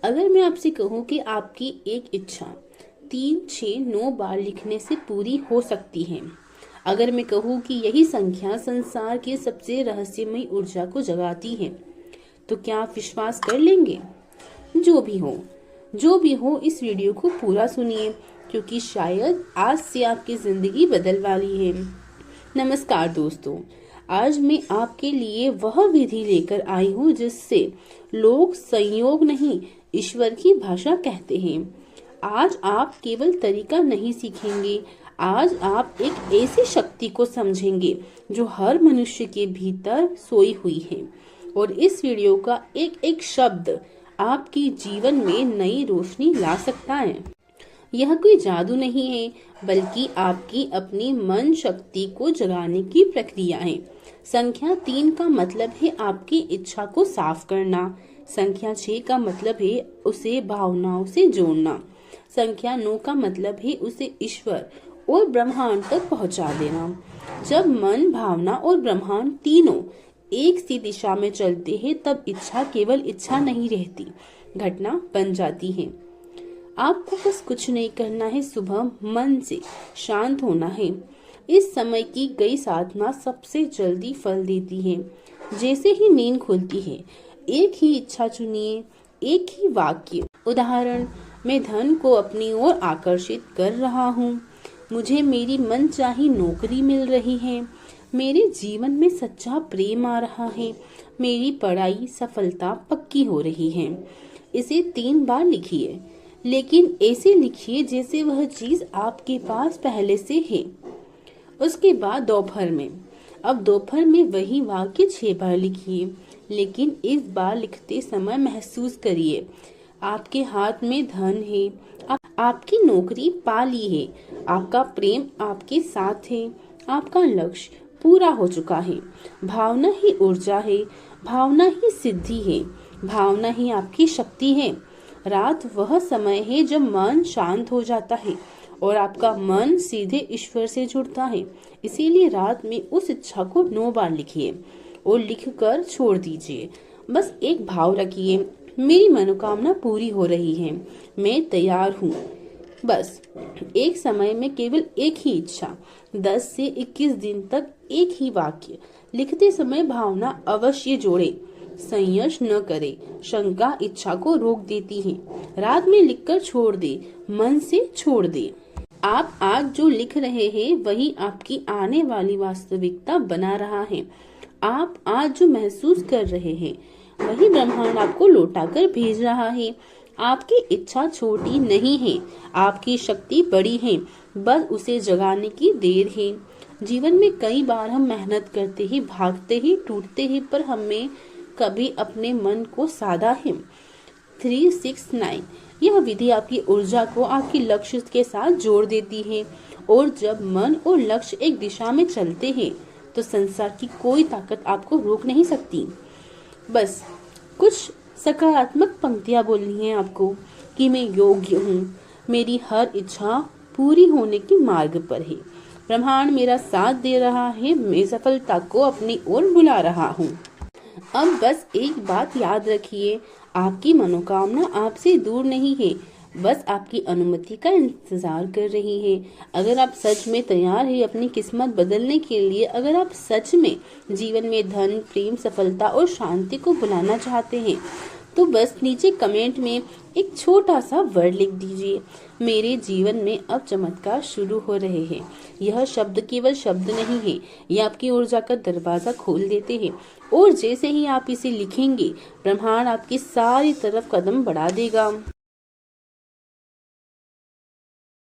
अगर मैं आपसे कहूँ कि आपकी एक इच्छा 3, 6, 9 बार लिखने से पूरी हो सकती है, अगर मैं कहूँ कि यही संख्या संसार के सबसे रहस्यमय ऊर्जा को जगाती है, तो क्या आप विश्वास कर लेंगे? जो भी हो इस वीडियो को पूरा सुनिए, क्योंकि शायद आज से आपकी जिंदगी बदल वाली है। नमस्कार दोस्तों, आज मैं आपके लिए वह विधि लेकर आई हूँ जिससे लोग संयोग नहीं ईश्वर की भाषा कहते हैं। आज आप केवल तरीका नहीं सीखेंगे, आज आप एक ऐसी शक्ति को समझेंगे जो हर मनुष्य के भीतर सोई हुई है। और इस वीडियो का एक एक शब्द आपके जीवन में नई रोशनी ला सकता है। यह कोई जादू नहीं है, बल्कि आपकी अपनी मन शक्ति को जगाने की प्रक्रिया है। संख्या 3 का मतलब है आपकी इच्छा को साफ करना। संख्या 6 का मतलब है उसे भावनाओं से जोड़ना। संख्या 9 का मतलब है उसे ईश्वर और ब्रह्मांड तक पहुंचा देना। जब मन, भावना और ब्रह्मांड तीनों एक सी दिशा में चलते हैं, तब इच्छा केवल इच्छा नहीं रहती, घटना बन जाती है। आपको बस कुछ नहीं करना है, सुबह मन से शांत होना है। इस समय की गई साधना सबसे जल्दी फल देती है। जैसे ही नींद खुलती है, एक ही इच्छा चुनिए, एक ही वाक्य। उदाहरण, मैं धन को अपनी ओर आकर्षित कर रहा हूँ, मुझे मेरी मनचाही नौकरी मिल रही है, मेरे जीवन में सच्चा प्रेम आ रहा है, मेरी पढ़ाई सफलता पक्की हो रही है। इसे 3 बार लिखिए, लेकिन ऐसे लिखिए जैसे वह चीज आपके पास पहले से है। उसके बाद दोपहर में वही वाक्य 6 बार लिखिए, लेकिन इस बार लिखते समय महसूस करिए आपके हाथ में धन है, आपकी नौकरी पा ली है, आपका प्रेम आपके साथ है, आपका लक्ष्य पूरा हो चुका है। भावना ही ऊर्जा है, भावना ही सिद्धि है, भावना ही आपकी शक्ति है। रात वह समय है जब मन शांत हो जाता है और आपका मन सीधे ईश्वर से जुड़ता है। इसीलिए रात में उस इच्छा को 9 बार लिखिए और लिखकर छोड़ दीजिए। बस एक भाव रखिए, मेरी मनोकामना पूरी हो रही है, मैं तैयार हूँ। बस एक समय में केवल एक ही इच्छा, 10 से 21 दिन तक एक ही वाक्य। लिखते समय भावना अवश्य जोड़े, संयश न करे। शंका इच्छा को रोक देती है। रात में लिखकर छोड़ दे, मन से छोड़ दे। आप आज जो लिख रहे हैं वही आपकी आने वाली वास्तविकता बना रहा है। आप आज जो महसूस कर रहे हैं वही ब्रह्मांड आपको लौटाकर भेज रहा है। आपकी इच्छा छोटी नहीं है, आपकी शक्ति बड़ी है, बस उसे जगाने की देर है। जीवन में कई बार हम मेहनत करते ही, भागते ही, टूटते ही, पर हमें कभी अपने मन को साधा है। 369 यह विधि आपकी ऊर्जा को आपके लक्ष्य के साथ जोड़ देती है। और जब मन और लक्ष्य एक दिशा में चलते हैं, तो संसार की कोई ताकत आपको रोक नहीं सकती। बस कुछ सकारात्मक पंक्तियां बोलनी है आपको कि मैं योग्य हूँ, मेरी हर इच्छा पूरी होने के मार्ग पर है, ब्रह्मांड मेरा साथ दे रहा है, मैं सफलता को अपनी ओर बुला रहा हूँ। अब बस एक बात याद रखिए, आपकी मनोकामना आपसे दूर नहीं है, बस आपकी अनुमति का इंतजार कर रही है। अगर आप सच में तैयार हैं अपनी किस्मत बदलने के लिए, अगर आप सच में जीवन में धन, प्रेम, सफलता और शांति को बुलाना चाहते हैं, तो बस नीचे कमेंट में एक छोटा सा वर्ड लिख दीजिए, मेरे जीवन में अब चमत्कार शुरू हो रहे हैं। यह शब्द केवल शब्द नहीं है, यह आपकी ऊर्जा का दरवाजा खोल देते हैं। और जैसे ही आप इसे लिखेंगे, ब्रह्मांड आपकी सारी तरफ कदम बढ़ा देगा।